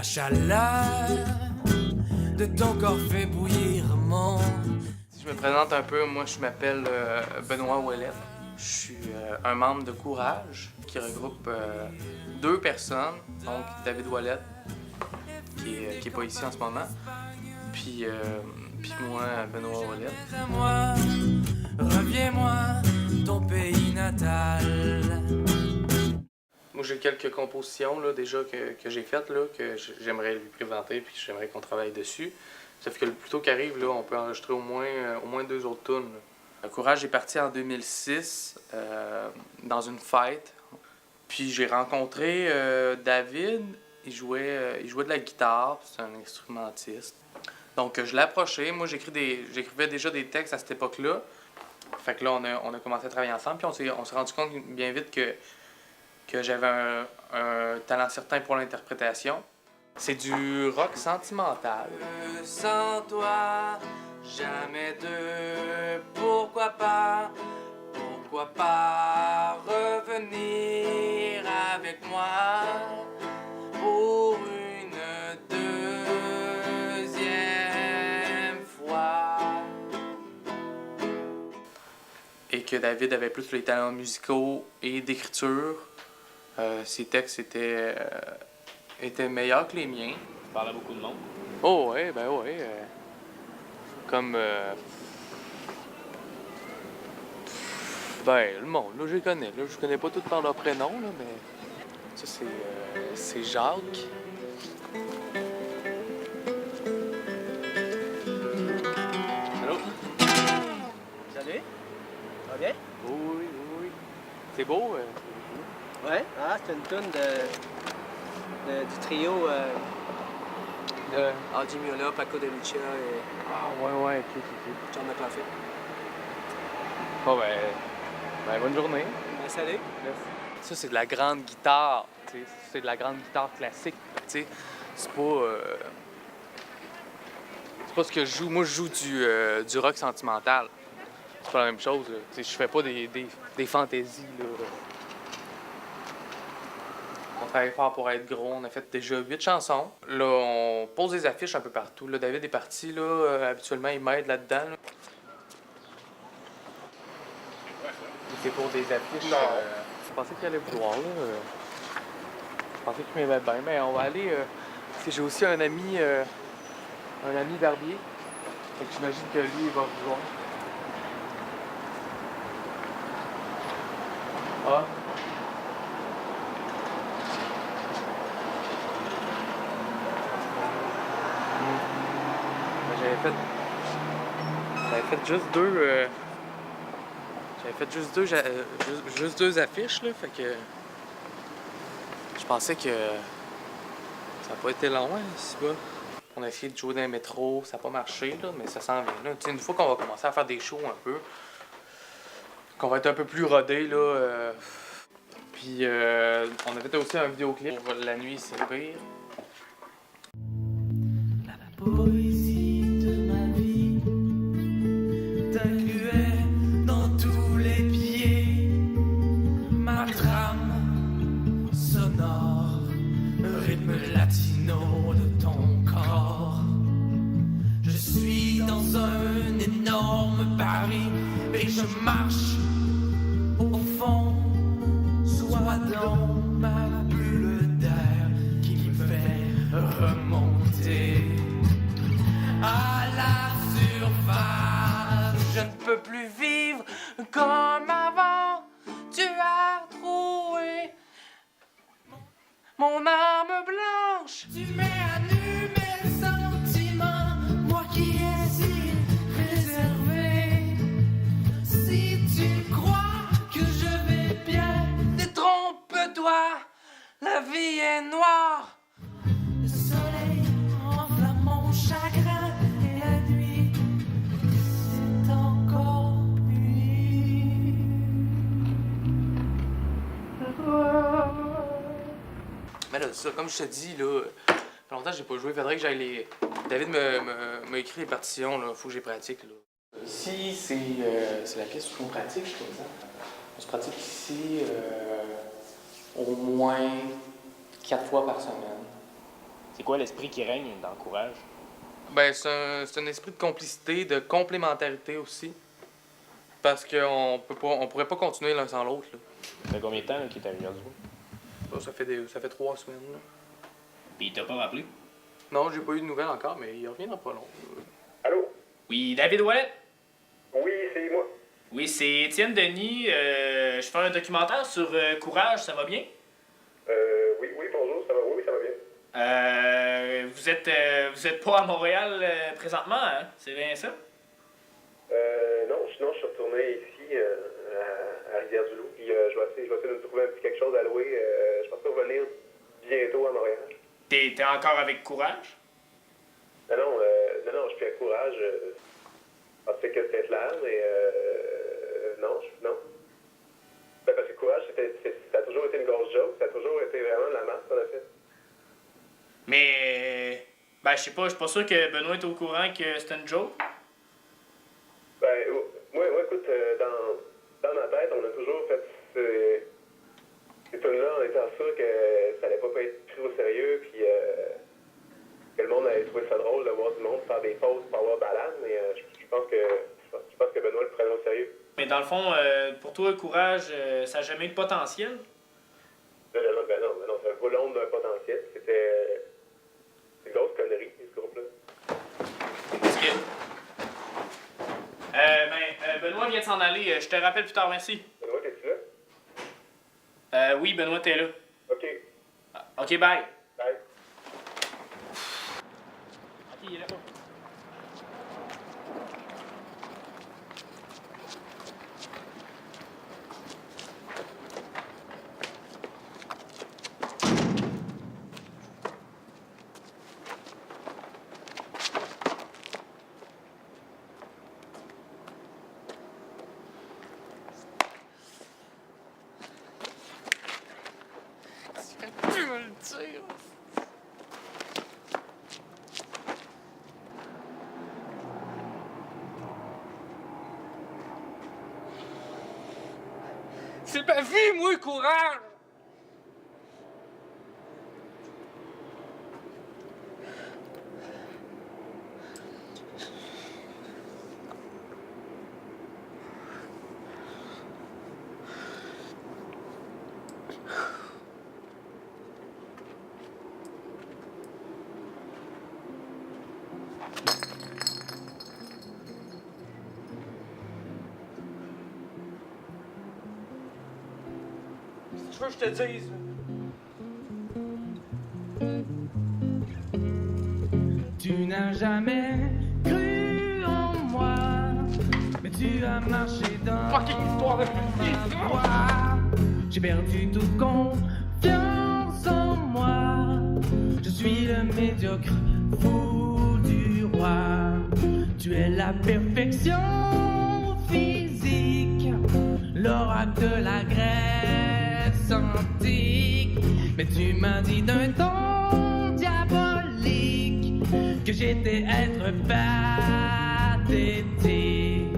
chaleur de ton corps fait bouillir mon... Si je me présente un peu, moi je m'appelle Benoît Ouellette. Je suis un membre de Courage qui regroupe deux personnes, donc David Ouellette, qui est pas ici en ce moment, puis moi, Benoît Ouellette. Moi, reviens-moi, ton pays natal. Moi j'ai quelques compositions là, déjà que j'ai faites, là, que j'aimerais lui présenter puis j'aimerais qu'on travaille dessus. Sauf que le plus tôt qu'arrive, là, on peut enregistrer au moins 2 autres tunes. Courage est parti en 2006 dans une fête. Puis j'ai rencontré David, il jouait de la guitare, c'est un instrumentiste. Donc je l'ai approché, moi j'écrivais déjà des textes à cette époque-là. Fait que là on a commencé à travailler ensemble, puis on s'est rendu compte bien vite que j'avais un talent certain pour l'interprétation. C'est du rock sentimental. Sans toi, jamais deux. Pourquoi pas revenir avec moi pour une deuxième fois. Et que David avait plus les talents musicaux et d'écriture. Ses textes étaient meilleurs que les miens. Tu parles à beaucoup de monde? Oh ouais, ben ouais. Comme... Ben, le monde, là, je les connais. Là, je connais pas tous par leur prénom, là, mais... Ça, c'est Jacques. Allô? Salut, ça va bien? Oui. C'est beau, Ouais, c'est une toune du trio Aldi Miola, Paco de Lucia et Ah, ouais, ok. John McLaughlin. Bon, ben, bonne journée. Ben, salut. Ça, c'est de la grande guitare, tu sais. C'est de la grande guitare classique, tu sais. C'est pas ce que je joue. Moi, je joue du rock sentimental. C'est pas la même chose, là. Tu sais, je fais pas des fantaisies, là. On travaille fort pour être gros. On a fait déjà 8 chansons. Là, on pose des affiches un peu partout. Là, David est parti, là. Habituellement, il m'aide là-dedans, là. C'est pour des affiches. Je pensais qu'il allait vouloir, là. Je pensais qu'il m'aimait bien, mais on va aller. Parce que j'ai aussi un ami barbier. Fait que j'imagine que lui, il va vouloir. Ah. J'avais fait juste deux. J'avais fait juste deux affiches, là, fait que je pensais que ça n'a pas été long, hein, ici bas. On a essayé de jouer dans le métro, ça n'a pas marché, là, mais ça s'en vient. Là. Une fois qu'on va commencer à faire des shows un peu, qu'on va être un peu plus rodé, là. Puis on a fait aussi un vidéoclip pour La nuit, c'est pire. La poésie de ma vie t'incluait dans tous les pieds. Ma trame sonore, rythme latino de ton corps. Je suis dans un énorme pari et je marche au fond. Sois dans ma bulle d'air qui me fait remonter à la surface. Je ne peux plus vivre comme avant. Tu as troué mon arme blanche. Tu mets à nu mes sentiments, moi qui est si réservé. Si tu crois que je vais bien, détrompe-toi, la vie est noire. Le soleil enflamme mon chagrin et la nuit, c'est encore nuit. Mais là, ça, comme je te dis, là, ça fait longtemps que j'ai pas joué. Faudrait que j'aille les... David m'a écrit les partitions, là. Faut que j'y pratique, là. Ici, c'est la pièce où on pratique, par exemple. On se pratique ici au moins 4 fois par semaine. C'est quoi l'esprit qui règne dans Courage? Ben, c'est un esprit de complicité, de complémentarité aussi. Parce qu'on pourrait pas continuer l'un sans l'autre. Ça fait combien de temps qu'il est à Rivière-du-Loup? Ça fait 3 semaines. Là. Puis il t'a pas rappelé? Non, j'ai pas eu de nouvelles encore, mais il revient dans pas long. Allô? Oui, David Ouellet? Oui, c'est moi. Oui, c'est Étienne Denis. Je fais un documentaire sur Courage, ça va bien? Oui, bonjour, ça va? Oui, ça va bien. Vous êtes pas à Montréal présentement, hein? C'est bien ça? Non, sinon, je suis retourné ici, à Rivière-du-Loup, puis je vais essayer de me trouver un petit quelque chose à louer. Je pense revenir bientôt à Montréal. T'es encore avec Courage? Non, je suis à Courage. Je pensais que c'était clair, mais non. Ben, parce que Courage, ça a toujours été une grosse joke, ça a toujours été vraiment de la masse qu'on a fait. Mais... Ben, je sais pas, je suis pas sûr que Benoît est au courant que c'était une joke. Ben, moi, écoute, dans ma tête, on a toujours fait ces tunes-là en étant sûr que ça allait pas être pris au sérieux, puis que le monde allait trouver ça drôle de voir du monde faire des pauses pour avoir balade, mais je pense que Benoît le prenait au sérieux. Mais dans le fond, pour toi, Courage, ça n'a jamais eu de potentiel? Ben non, c'est un gros l'ombre d'un potentiel. C'est une grosse connerie, ce groupe-là. Parce que... Benoît vient de s'en aller. Je te rappelle plus tard, merci. Benoît, t'es-tu là? Oui, Benoît, t'es là. OK. OK, bye. Bye. OK, il est là. Tu me le dire. C'est ma vie, moi, Courage! Tu veux que je te dise? Tu n'as jamais cru en moi, mais tu as marché dans Fucking histoire de ma voie. J'ai perdu toute confiance en moi. Je suis le médiocre fou du roi. Tu es la perfection physique, l'oracle de la Grèce antique. Mais tu m'as dit d'un ton diabolique que j'étais être pathétique.